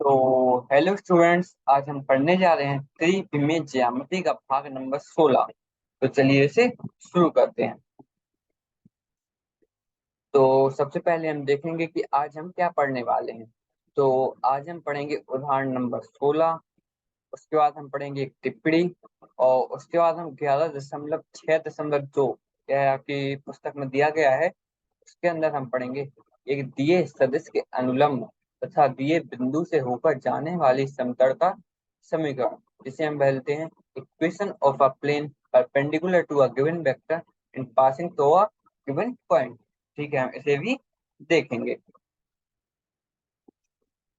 तो hello students, आज हम पढ़ने जा रहे हैं त्रिविमीय ज्यामिति का भाग नंबर 16। तो चलिए इसे शुरू करते हैं। तो सबसे पहले हम देखेंगे कि आज हम क्या पढ़ने वाले हैं। तो आज हम पढ़ेंगे उदाहरण नंबर 16। उसके बाद हम पढ़ेंगे एक टिप्पणी। और उसके बाद हम 11.6.2 यह आपकी पुस्तक में दिया गया है, उसके अंदर हम पढ़ेंगे एक दिए सदिश के अनुलंब तथा दिए बिंदु से होकर जाने वाली समतल का समीकरण, जिसे हम बोलते हैं equation of a plane perpendicular to a given vector in passing through a given point. ठीक है, हम इसे भी देखेंगे।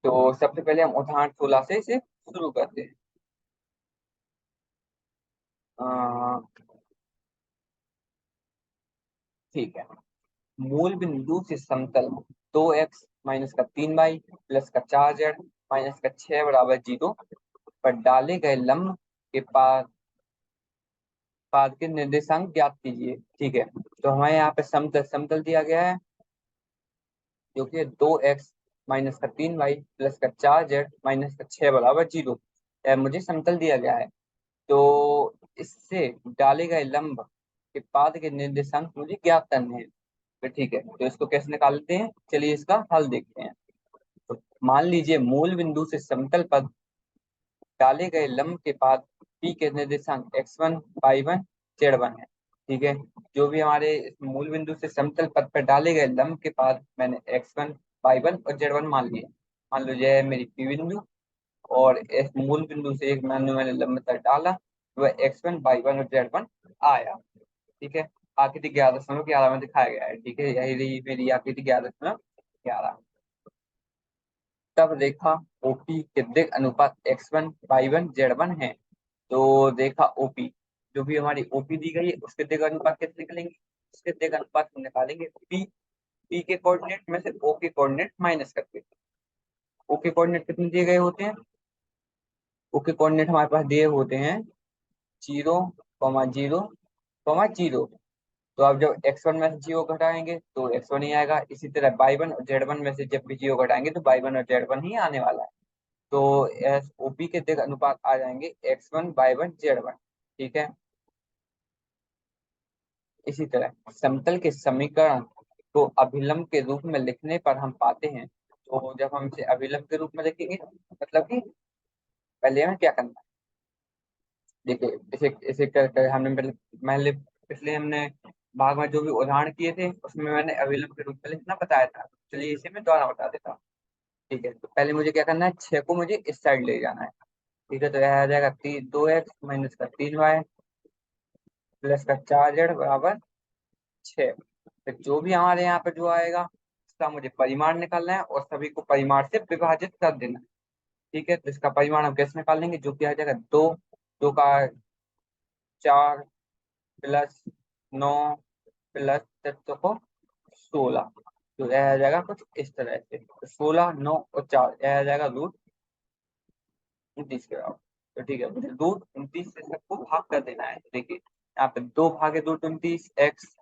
तो सबसे पहले हम उदाहरण 16 से इसे शुरू करते हैं। ठीक है। मूल बिंदु से समतल 2x माइनस का 3y प्लस का 4z माइनस का 6 बराबर 0 पर डाले गए लंब के पाद के निर्देशांक ज्ञात कीजिए। ठीक है, तो हमें यहाँ पे समतल समतल दिया गया है, जो कि 2x माइनस का 3y प्लस का 4z माइनस का 6 बराबर 0। मुझे समतल दिया गया है। तो इससे डाले गए लंब के पाद के निर्देशांक मुझे ज्ञात करने हैं। तो ठीक है, तो इसको कैसे निकालते हैं, चलिए इसका हल देखते हैं। तो मान लीजिए मूल बिंदु से समतल पद डाले गए लंब के बाद पी के निर्देशांक x1 y1 z1 है। ठीक है, जो भी हमारे इस मूल बिंदु से समतल पद पर डाले गए लंब के बाद मैंने x1 y1 और z1 मान लिया। मान लो यह है मेरी पी बिंदु, और इस मूल बिंदु से एक मैंने लंब तक डाला, वह x1 y1 और z1 आया। ठीक है, आकृति 11.11 में दिखाया गया है। ठीक है, यही रही मेरी आकृति 11.11। तब रेखा ओपी के दिग अनुपात x1 y1 z1 है। तो रेखा ओपी, जो भी हमारी ओपी दी गई है, उसके दिग अनुपात कैसे निकलेंगे, उसके दिग अनुपात हम निकालेंगे पी। पी के कोऑर्डिनेट में से ओ के कोऑर्डिनेट माइनस करके। ओ के कोऑर्डिनेट कितने दिए गए होते हैं, ओ के कोऑर्डिनेट हमारे पास दिए होते हैं 0,0,0। तो आप जब x1 में से जीरो घटाएंगे तो x1 ही आएगा। इसी तरह y1 और z1 में से जब भी जीरो घटाएंगे तो y1 और z1 ही आने वाला है। तो एस ओपी के दिग अनुपात आ जाएंगे x1 y1 z1। ठीक है, इसी तरह समतल के समीकरण को अभिलंब के रूप में लिखने पर हम पाते हैं। तो जब हम इसे अभिलंब के रूप में लिखेंगे, मतलब कि पहले हमें क्या करना है, देखिए इसे इसे कर हमने पहले पिछले हमने भाग में जो भी उदाहरण किए थे उसमें मैंने अभिलंब के रूप में लिखना बताया था। चलिए इसे मैं दोबारा बता देता हूँ। ठीक है, तो पहले मुझे क्या करना है, 6 को मुझे इस साइड ले जाना है। ठीक है, तो यह आ जाएगा 2x माइनस का 3y प्लस का 4z बराबर 6। तो जो भी हमारे यहाँ पे जो आएगा उसका मुझे परिमाण निकालना है और सभी को परिमाण से विभाजित कर देना है। ठीक है, तो इसका परिमाण हम कैसे निकाल लेंगे, जो कि आ जाएगा 2, 2 का 4 प्लस 9 प्लस तत्व को 16। तो यह आ जाएगा कुछ इस तरह से, तो 16 9 और 4 यह आ जाएगा रूट 29 के बराबर। तो ठीक है, मुझे रूट 29 से सबको भाग कर देना है। देखिए यहाँ पे 2 भागे रूट 29 एक्स,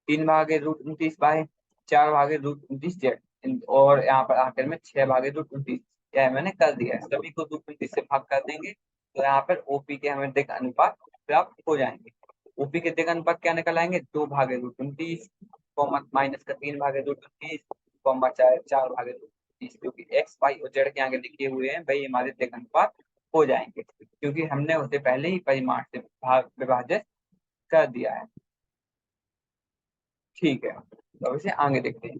3 भागे रूट 29 बाय, 4 भागे रूट 29 जेड, और यहाँ पर आखिर में 6 भागे रूट 29। यह मैंने कर दिया है, सभी को रूट 29 से भाग कर देंगे तो यहाँ पर ओपी के हमें दिग अनुपात प्राप्त हो जाएंगे। ओपी के दिग अनुपात क्या निकल आएंगे, 2 भागे रूट 29 कॉमा माइनस का 3 भागे रूट 29 कॉमा 4 भागे रूट 29, क्योंकि एक्स वाई और जेड के आगे लिखे हुए हैं भाई, हमारे दिग अनुपात हो जाएंगे क्योंकि हमने उसे पहले ही परिमाण से भाग विभाजित कर दिया है। ठीक है, तो अब इसे आगे देखते हैं।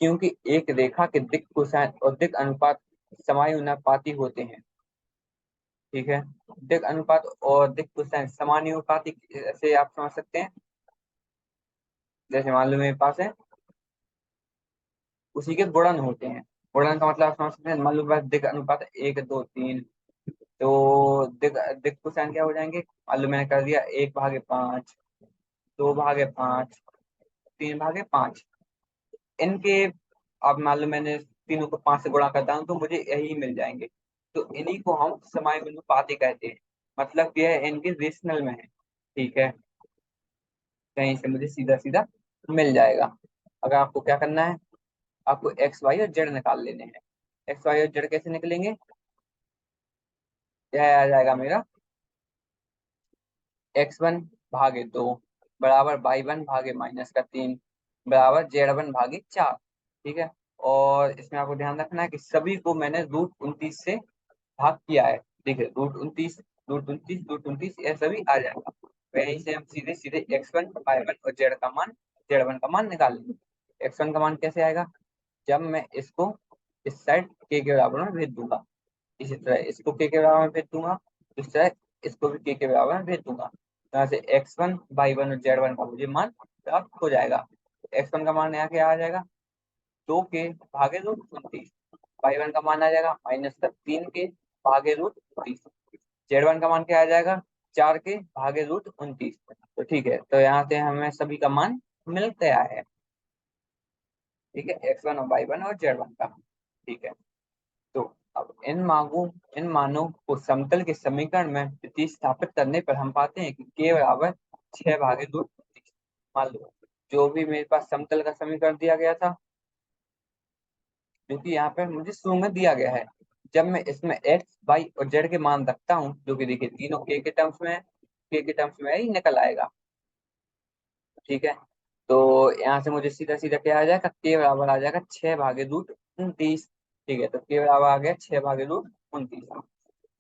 क्योंकि एक रेखा के दिक् कोसाइन और दिक् अनुपात समानुपाती होते हैं। ठीक है, दिक् अनुपात और दिक् कोसाइन समानुपाती से आप समझ सकते हैं। जैसे मान लो मेरे पास है, उसी के गुणन होते हैं। गुणन का मतलब आप समझ सकते हैं, मान लो मेरे पास दिक् अनुपात 1 2 3, तो दिक् दिक् कोसाइन क्या हो जाएंगे, मान लो मैंने कर दिया 1/5, 2/5, 3/5 इनके। अब मान लो मैंने तीनों को 5 से गुणा करता हूँ तो मुझे यही मिल जाएंगे। तो इन्हीं को हम समानुपाती कहते हैं, मतलब यह इनके रेशनल में है। ठीक है, कहीं से मुझे सीधा सीधा मिल जाएगा। अगर आपको क्या करना है, आपको एक्स वाई और जेड निकाल लेने हैं। एक्स वाई और जेड कैसे निकलेंगे? यह आ जाएगा मेरा x1/2 बराबर y1/-3 बराबर z1/4। ठीक है। और इसमें आपको ध्यान रखना है कि सभी को मैंने √29 से भाग किया है। देखिए √29 ये सभी आ जाएगा। वहीं से हम सीधे सीधे x1 y1 और z1 का मान निकाल लेंगे। x1 का मान कैसे आएगा? जब मैं इसको इस साइड k के बराबर में भेज दूंगा, इसी तरह इसको k के बराबर में भेज दूंगा, इस तरह इसको भी k के बराबर में भेज दूंगा। यहाँ से x1 y1 और z1 का मुझे मान प्राप्त हो जाएगा। x1 का मान यहाँ क्या आ जाएगा? 2 के भागे √29। y1 का मान आ जाएगा -3 के भागे √30। z1 का मान क्या आ जाएगा? 4 के भागे √29। तो ठीक है, तो यहाँ से हमें सभी का मान मिल गया है। ठीक है, x1 और y1 और z1 का। ठीक है, तो अब इन मानों को समतल के समीकरण में प्रतिस्थापित करने पर हम पाते हैं कि k बराबर 6/√29। मान लो जो भी मेरे पास समतल का समीकरण दिया गया था, जो कि यहाँ पे मुझे शुरू में दिया गया है, जब मैं इसमें एक्स वाई और जेड के मान रखता हूँ, जो कि देखिए तीनों के टर्म्स में है, के टर्म्स में ही निकल आएगा। ठीक है, तो यहाँ से मुझे सीधा सीधा क्या आ जाएगा? के बराबर आ जाएगा 6/√29। ठीक है, तो के बराबर आ गया 6/√29।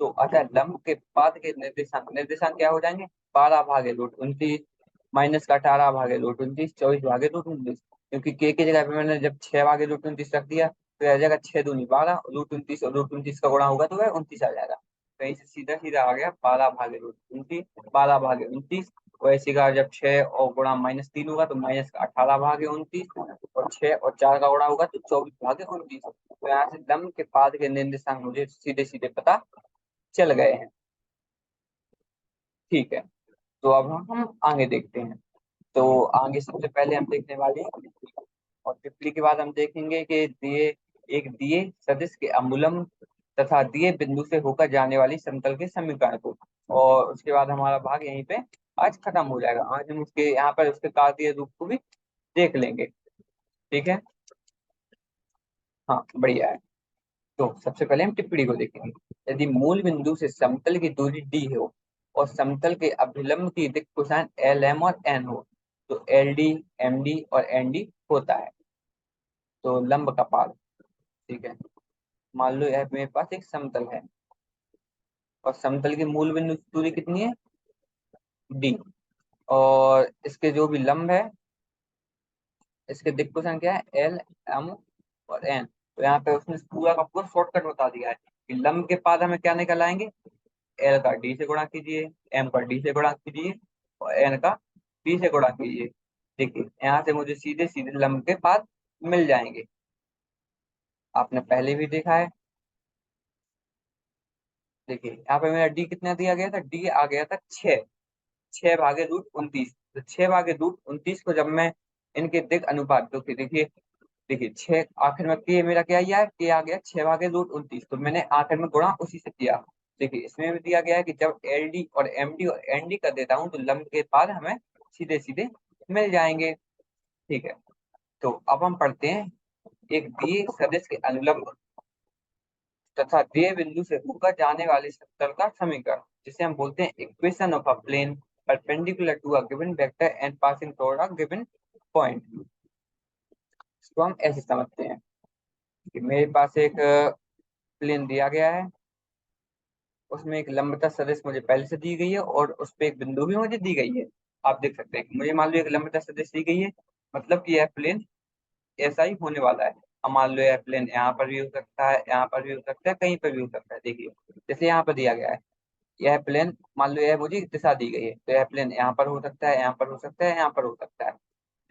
तो अतः लंब के पाद के निर्देशांक निर्देशांक क्या हो जाएंगे? 12/√29 माइनस का 18/√29, 24/√29। क्योंकि के की जगह पे मैंने जब 6/√29 रख दिया तो आ जाएगा 6 दूनी 12, √29 और √29 का गुणा होगा तो वह 29 आ जाएगा। कहीं से सीधा सीधा आ गया 12/√29, 12/29। वैसे का जब 6 और गुणा -3 होगा तो माइनस का 18/29, और 6 और 4 का गुणा होगा तो 24/29। तो यहाँ से लंब के पाद के निर्देशांक मुझे सीधे सीधे पता चल गए हैं। ठीक है, तो अब हम आगे देखते हैं। तो आगे सबसे पहले हम देखने वाले हैं टिप्पणी। और टिप्पणी के बाद हम देखेंगे कि दिए सदिश के अमूलम तथा दिए बिंदु से होकर जाने वाली समतल के समीकरण को। और उसके बाद हमारा भाग यहीं पे आज खत्म हो जाएगा। आज हम उसके यहाँ पर उसके कार्तीय रूप को भी देख लेंगे। ठीक है, हाँ बढ़िया है। तो सबसे पहले हम टिप्पणी को देखेंगे। यदि मूल बिंदु से समतल की दूरी d हो और समतल के अभिलंब की दिक् कोसाइन एल एम और एन हो, तो एल डी एम डी और एन डी होता है। तो लंब का पाद। ठीक है, मान लो यह मेरे पास एक समतल है और समतल की मूल बिंदु की दूरी कितनी है? d। और इसके जो भी लंब है, इसके दिक् कोसाइन क्या है? एल एम और एन। तो यहाँ पे उसने पूरा का पूरा शॉर्टकट बता दिया है कि लंब के पाद हमें क्या निकल आएंगे? एल का डी से गुणा कीजिए, एम का डी से गुणा कीजिए और एन का डी से गुणा कीजिए। देखिए यहाँ से मुझे सीधे सीधे लंब के पाद मिल जाएंगे। आपने पहले भी देखा है। देखिए यहाँ पे मेरा डी कितना दिया गया था? डी आ गया था 6, 6/√29। तो 6/√29 को जब मैं इनके दिक् अनुपात, तो देखिए देखिए 6 आखिर में के मेरा क्या आया? के आ गया 6/√29। तो मैंने आखिर में गुणा उसी से किया। देखिए इसमें भी दिया गया है कि जब एल डी और एम डी और एन डी कर देता हूँ तो लंब के पाद हमें सीधे सीधे मिल जाएंगे। ठीक है, तो अब हम पढ़ते हैं एक दिए सदिश के अनुलंब तथा दिए बिंदु से होकर जाने वाले समतल का समीकरण, जिसे हम बोलते हैं equation of a plane perpendicular to a given vector and passing through a given point. इसको हम ऐसे समझते हैं कि मेरे पास एक प्लेन दिया गया है, उसमें एक लंबता सदिश मुझे पहले से दी गई है और उस पे एक बिंदु भी मुझे दी गई है। आप देख सकते हैं कि मुझे मान लो एक लंबता सदिश दी गई है, मतलब कि यह प्लेन ऐसा ही होने वाला है। अब मान लो यह प्लेन यहाँ पर भी हो सकता है, यहाँ पर भी हो सकता है, कहीं पर भी हो सकता है। देखिए जैसे यहाँ पर दिया गया है, यह प्लेन मान लो यह मुझे दिशा दी गई है, तो यह प्लेन यहाँ पर हो सकता है, यहाँ पर हो सकता है, यहाँ पर हो सकता है।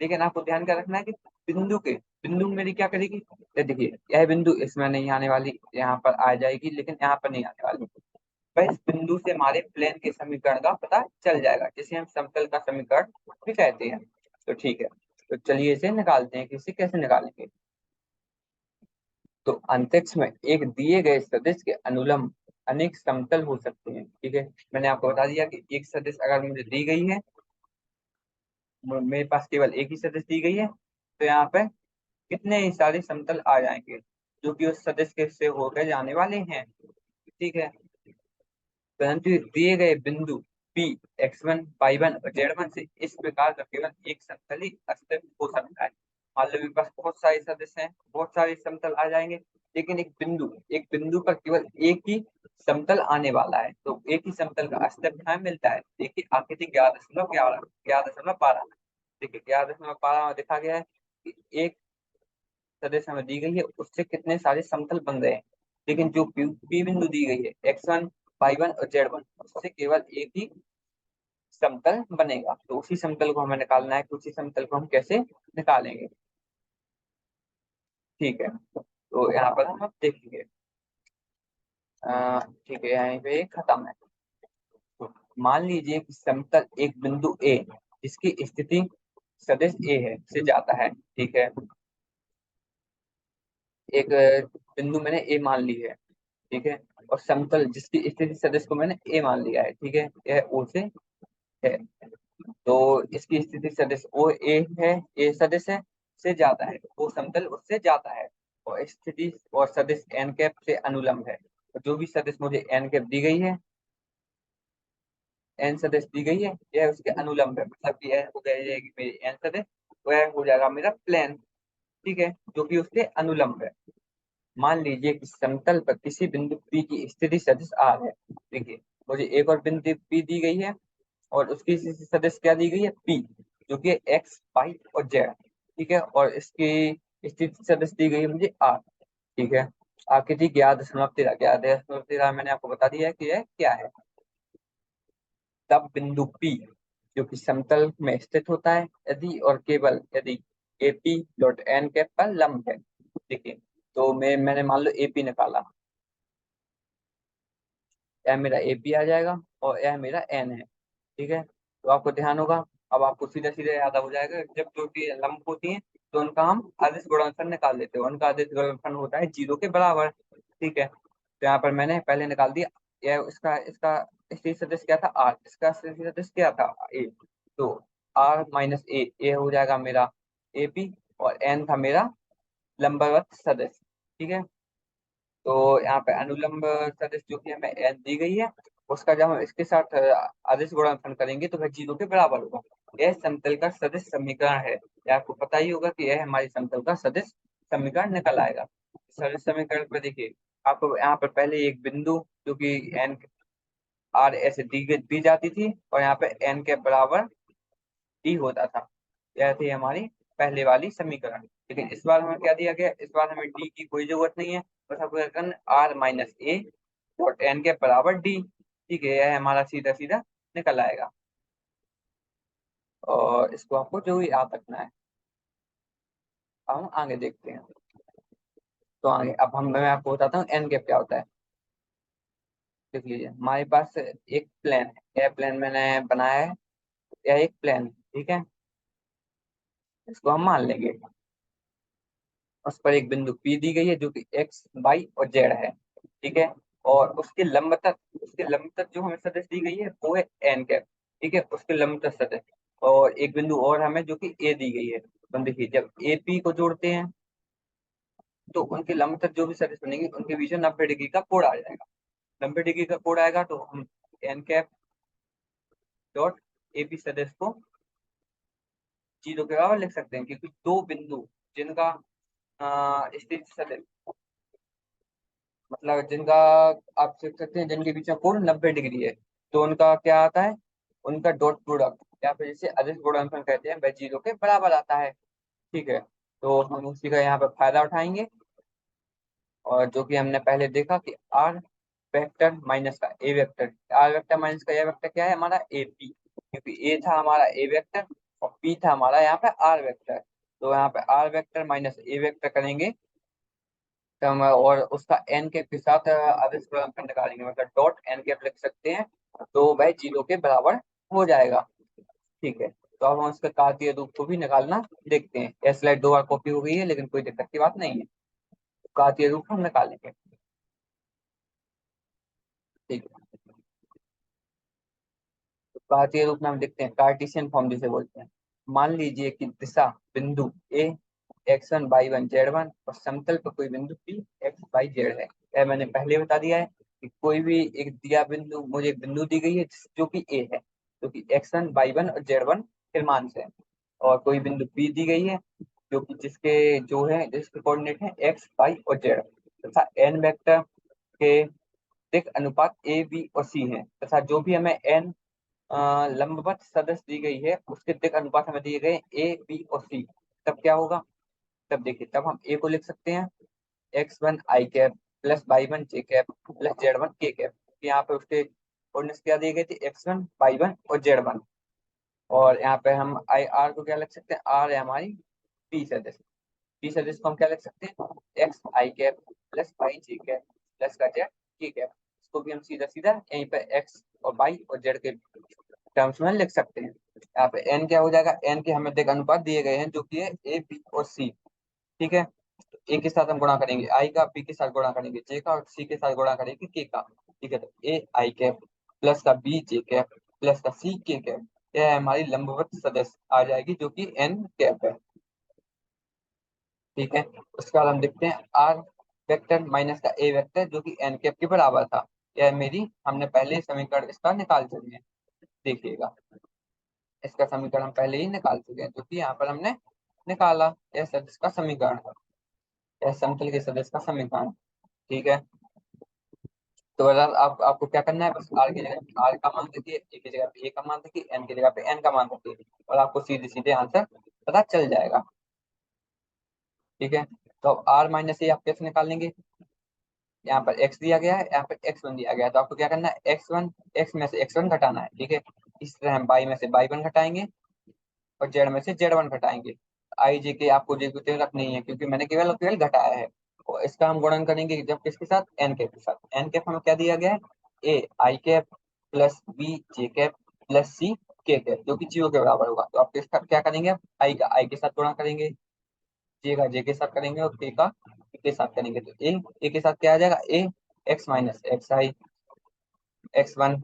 लेकिन आपको ध्यान क्या रखना है कि बिंदु मेरी क्या करेगी? ये देखिए यह बिंदु इसमें नहीं आने वाली, यहाँ पर आ जाएगी, लेकिन यहाँ पर नहीं आने वाली। वह इस बिंदु से हमारे प्लेन के समीकरण का पता चल जाएगा, जिसे हम समतल का समीकरण भी कहते हैं। तो ठीक है, तो चलिए इसे निकालते हैं कि इसे कैसे निकालेंगे। तो अंतरिक्ष में एक दिए गए सदिश के अनुलंब अनेक समतल हो सकते हैं। ठीक है, मैंने आपको बता दिया कि एक सदिश अगर मुझे दी गई है, मेरे पास केवल एक ही सदिश दी गई है, तो यहाँ पे कितने ही सारे समतल आ जाएंगे? जो कि उस सदिश के से होकर जाने वाले हैं। ठीक है। परंतु दिए गए बिंदु P x1 y1 और z1 से इस प्रकार का केवल एक समतल ही अस्तित्व हो सकता है। मान लो मेरे पास बहुत सारे सदिश हैं, बहुत सारे समतल आ जाएंगे, लेकिन एक बिंदु पर केवल एक ही समतल आने वाला है, तो एक ही समतल का अस्तित्व हमें मिलता है। देखिए आकृति 11.11 11.12, देखिए 11.12 में देखा गया है कि एक सदिश हमें दी गई है, उससे कितने सारे समतल बन रहे हैं। लेकिन जो पी बिंदु दी गई है x1 y1 और z1, उससे केवल एक ही समतल बनेगा। तो उसी समतल को हमें निकालना है कि उसी समतल को हम कैसे निकालेंगे। ठीक है, तो यहाँ पर हम अब देखेंगे। ठीक है, यहाँ पे खत्म है। तो मान लीजिए कि समतल एक बिंदु ए जिसकी स्थिति सदिश ए है से जाता है। ठीक है, एक बिंदु मैंने ए मान ली है। ठीक है, और समतल जिसकी स्थिति सदिश को मैंने ए मान लिया है। ठीक है, यह ओ से है। तो इसकी स्थिति सदिश ओ ए है, ए सदिश है से जाता है, वो समतल उससे जाता है। और स्थिति और सदिश एन कैप से अनुलंब है। तो जो भी सदिश मुझे एन कैप दी गई है, एन सदिश दी गई है, यह उसके अनुलंब है। मतलब कि यह हो जाएगी मेरी एन सदिश, वह हो जाएगा मेरा प्लेन। ठीक है, जो कि उसके अनुलंब है। मान लीजिए कि समतल पर किसी बिंदु P की स्थिति सदिश R है। देखिए मुझे एक और बिंदु P दी गई है, और उसकी स्थिति सदिश क्या दी गई है, P, जो कि x y और z। ठीक है, और इसकी स्थिति सदिश दी गई है मुझे R। ठीक है, आकृति 11.13 11.13 मैंने आपको बता दिया है कि यह क्या है। तब बिंदु P जो कि समतल में स्थित होता है यदि और केवल यदि AP डॉट एन कैप पर लंब है। देखिए, तो मैंने मान लो AP निकाला, यह मेरा एपी आ जाएगा और यह मेरा एन है। ठीक है, तो आपको ध्यान होगा, अब आपको सीधा सीधा याद हो जाएगा, जब दो लंब होती हैं तो उनका हम अदिश गुणनफल निकाल लेते हैं। उनका अदिश गुणनफल होता है 0 के बराबर। ठीक है, तो यहाँ पर मैंने पहले निकाल दिया। यह इसका इसका स्थिति सदिश क्या था, आर, इसका स्थिति सदिश क्या था, ए। तो आर माइनस ए हो जाएगा मेरा एपी, और एन था मेरा लंबवत सदिश। ठीक है, तो यहाँ पे अनुलंब सदिश जो कि हमें एन दी गई है, उसका जब हम इसके साथ अदिश गुणनफल करेंगे तो वह 0 के बराबर होगा। यह समतल का सदिश समीकरण है। यह आपको पता ही होगा कि यह हमारी समतल का सदिश समीकरण निकल आएगा। सदिश समीकरण पर देखिए, आपको यहाँ पर पहले एक बिंदु जो कि एन आर ऐसे दी जाती थी, और यहाँ पे एन के बराबर डी होता था। यह थी हमारी पहले वाली समीकरण। लेकिन इस बार हमें क्या दिया गया, इस बार हमें डी की कोई जरूरत नहीं है। बस आपको क्या करना, r minus a dot n के बराबर डी। ठीक है, यह हमारा सीधा सीधा निकल आएगा, और इसको आपको जो भी याद रखना है। अब हम आगे देखते हैं। तो आगे अब मैं आपको बताता हूँ एन कैप क्या होता है। देख लीजिए, हमारे पास एक प्लेन है, यह प्लेन मैंने बनाया है, यह एक प्लेन है। ठीक है, इसको हम मान लेंगे। उस पर एक बिंदु P दी गई है जो कि x y और z है। ठीक है, और उसके लंब तक जो हमें सदिश दी गई है वो है n कैप। ठीक है, उसके लंब तक सदिश, और एक बिंदु और हमें जो कि A दी गई है। तो देखिए, जब ए पी को जोड़ते हैं तो उनके लंब तक जो भी सदिश बनेंगे उनके बीच में 90 डिग्री का कोण आ जाएगा। 90 डिग्री का कोण आएगा तो हम n cap dot A P सदिश को 0 के बराबर लिख सकते हैं, क्योंकि दो बिंदु जिनका स्थिति सदिश, मतलब जिनका आप देख सकते हैं जिनके बीच में कोण 90 डिग्री है, तो उनका क्या आता है, उनका डॉट प्रोडक्ट या फिर जिसे अदिश गुणनफल कहते हैं वह 0 के बराबर आता है। ठीक है, तो हम उसी का यहाँ पे फायदा उठाएंगे, और जो कि हमने पहले देखा कि आर वेक्टर माइनस का ए वेक्टर, आर वेक्टर माइनस का ए वेक्टर क्या है, हमारा ए पी, क्योंकि ए था हमारा ए वेक्टर और पी था हमारा यहाँ पे आर वेक्टर। तो यहाँ पे R vector minus A vector करेंगे तो हम, और उसका एन कैप के साथ आदेश गुणनफल निकालेंगे, मतलब डॉट एन कैप लिख सकते हैं, तो वह 0 के बराबर हो जाएगा। ठीक है, तो अब हम उसके कार्तीय रूप को भी निकालना देखते हैं। यह स्लाइड 2 बार कॉपी हो गई है, लेकिन कोई दिक्कत की बात नहीं है। कार्तीय रूप हम निकालेंगे। ठीक है, तो कार्तीय रूप में हम देखते हैं कार्टेशियन फॉर्म जिसे बोलते हैं। मान लीजिए कि दिशा बिंदु ए x1 y1 z1 और समतल पर कोई बिंदु P x y z है। यह मैंने पहले बता दिया है कि कोई भी एक दिया बिंदु, मुझे एक बिंदु दी गई है जो कि A है, जो कि x1 y1 और z1 निर्मांश है, और कोई बिंदु P दी गई है जो कि जिसके कोऑर्डिनेट है x y और z, तथा n वेक्टर के दिक अनुपात A B और C है, तथा जो भी हमें n लंबवत सदिश दी गई है उसके दिक अनुपात हमें दिए गए A B और C। तब क्या होगा, तब देखिए, तब हम A को लिख सकते हैं x1 i cap plus y1 j cap plus z1 k cap. यहाँ पे उसके कोऑर्डिनेट्स क्या दिए गए थे, x1 y1 और z1, और यहाँ पे हम आई आर को क्या लिख सकते हैं, आर है हमारी पी सदिश। पी सदिश को हम क्या लिख सकते हैं, x i cap plus y j cap plus का z k कैप। इसको भी हम सीधा सीधा यहीं पे x और y और z के टर्म्स में लिख सकते हैं। यहाँ पे n क्या हो जाएगा, n के हमें देख अनुपात दिए गए हैं जो कि है a b और c। ठीक है, तो a के साथ हम गुणा करेंगे i का, b के साथ गुणा करेंगे j का, और c के साथ गुणा करेंगे k का। ठीक है, तो a i कैप प्लस का b j कैप प्लस का c k कैप, यह हमारी लंबवत सदिश आ जाएगी जो कि n कैप है। ठीक है, उसके बाद हम देखते हैं r वेक्टर माइनस का a वेक्टर जो कि n कैप के बराबर था। यह मेरी हमने पहले समीकरण इसका निकाल चुके हैं, देखिएगा इसका समीकरण हम पहले ही निकाल चुके हैं, जो कि यहाँ पर हमने निकाला। यह सदिश का समीकरण है, यह समतल के सदिश का समीकरण। ठीक है, तो अगर आपको क्या करना है, बस आर की जगह आर का मान रखिए, ए की जगह पे ए का मान रखिए, एन की जगह पे एन का मान रखिए, और आपको सीधे सीधे आंसर पता चल जाएगा। ठीक है, तो अब आर माइनस ए आप कैसे निकाल लेंगे, यहाँ पर x दिया गया है, यहाँ पर x1 दिया गया है, तो आपको क्या करना है, x में से x1 घटाना है। ठीक है, इस तरह हम y में से y1 घटाएंगे और z में से z1 घटाएंगे। आई जे के आपको जे को रखनी है क्योंकि मैंने केवल और केवल घटाया है। और इसका हम गुणन करेंगे जब किसके साथ, एन कैप के साथ। एन कैप हमें क्या दिया गया है, A I cap plus B J cap plus C K cap, जो कि 0 के बराबर होगा। तो आप किसका क्या करेंगे, आई का आई के साथ गुणा करेंगे, जे का जे के साथ करेंगे, और के साथ करेंगे। तो ए के साथ क्या आ जाएगा, ए एक्स माइनस एक्स आई x1,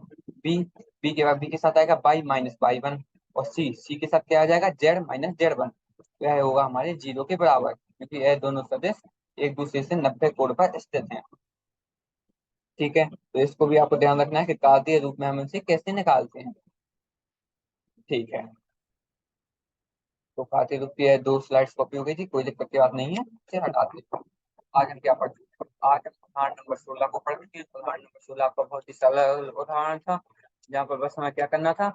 बी बी के बाद बी के साथ आएगा बाई माइनस बाई 1, और सी के साथ क्या आ जाएगा, z-z1। यह होगा हमारे 0 के बराबर, क्योंकि यह दोनों सदिश एक दूसरे से 90 कोण पर स्थित हैं। ठीक है, तो इसको भी आपको ध्यान रखना है कि कार्तीय रूप में हम इसे कैसे निकालते हैं। ठीक है, तो कार्तीय रूप की 2 स्लाइड्स कॉपी हो गई थी, कोई दिक्कत की बात नहीं है, इसे हटाते हैं। आज हम क्या पढ़ते हैं, आज हम उदाहरण नंबर 16 को पढ़ते हैं। उदाहरण नंबर 16 आपका बहुत ही सरल उदाहरण था, जहाँ पर बस हमें क्या करना था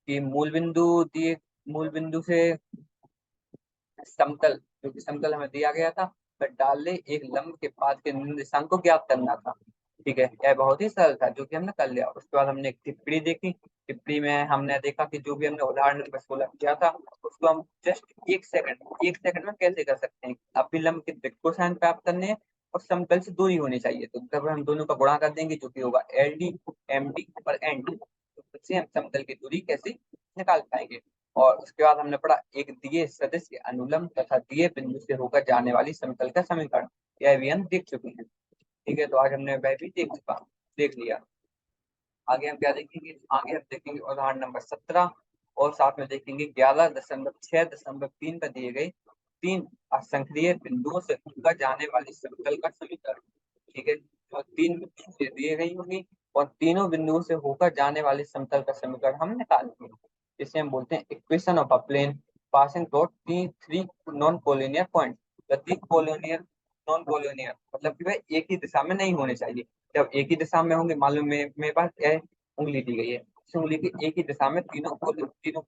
कि मूल बिंदु से समतल, जो कि समतल हमें दिया गया था, पर डाले एक लंब के पास के निर्देशांक को ज्ञात करना था। ठीक है, यह बहुत ही सरल था जो कि हमने कर लिया। उसके बाद हमने एक टिप्पणी देखी, टिप्पणी में हमने देखा कि जो भी हमने उदाहरण नंबर 16 किया था उसको हम जस्ट एक सेकंड में कैसे कर सकते हैं। अभिलंब के दिक् को साइन प्राप्त करने हैं और समतल से दूरी होनी चाहिए, तो तब हम दोनों का गुणा कर देंगे जो कि होगा एल डी एम डी और एन डी। तो इससे हम समतल की दूरी कैसे निकाल पाएंगे। और उसके बाद हमने पढ़ा एक दिए सदिश के अनुलंब तथा दिए बिंदु से होकर जाने वाली समतल का समीकरण, यह भी हम देख चुके हैं। ठीक है, तो आज हमने वह भी देख लिया। आगे हम क्या देखेंगे, आगे हम देखेंगे उदाहरण नंबर 17, और साथ में देखेंगे 11.6.3 पर दिए गए 3 असंख्यीय बिंदुओं से होकर जाने वाली समतल का समीकरण। ठीक है, जो 3 बिंदु दिए गई होंगी और तीनों बिंदुओं से होकर जाने वाली समतल का समीकरण हम निकालेंगे। इसे हम बोलते हैं equation of a plane passing through three non collinear point. प्रत्येक कोलिनियर नॉन कोलिनियर मतलब कि वह एक ही दिशा में नहीं होने चाहिए। जब एक ही दिशा में होंगे, मालूम मेरे पास क्या उंगली दी गई है, इस उंगली की एक ही दिशा में तीनों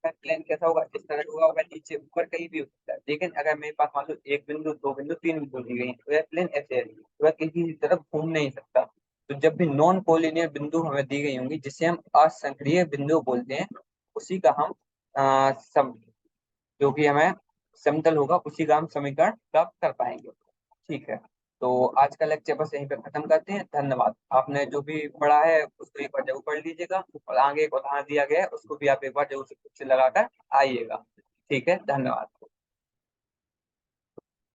प्लेन कैसा होगा, इस तरह होगा, वह नीचे ऊपर कहीं भी हो सकता है। लेकिन अगर मेरे पास मान लो एक बिंदु, दो बिंदु, तीन बिंदु दी गई है, तो यह प्लेन ऐसे है, तो वह किसी भी तरफ घूम नहीं सकता। तो जब भी नॉन कोलिनियर बिंदु हमें दी गई होंगी, जिसे हम असंक्रिय बिंदु बोलते हैं, उसी का हम जो कि हमें समतल होगा उसी का हम समीकरण प्राप्त कर पाएंगे। ठीक है, तो आज का लेक्चर बस यहीं पे खत्म करते हैं। धन्यवाद। आपने जो भी पढ़ा है उसको एक बार जरूर पढ़ लीजिएगा, और आगे एक उदाहरण दिया गया है उसको भी आप एक बार जरूर से खुद से लगाकर आइएगा। ठीक है, धन्यवाद।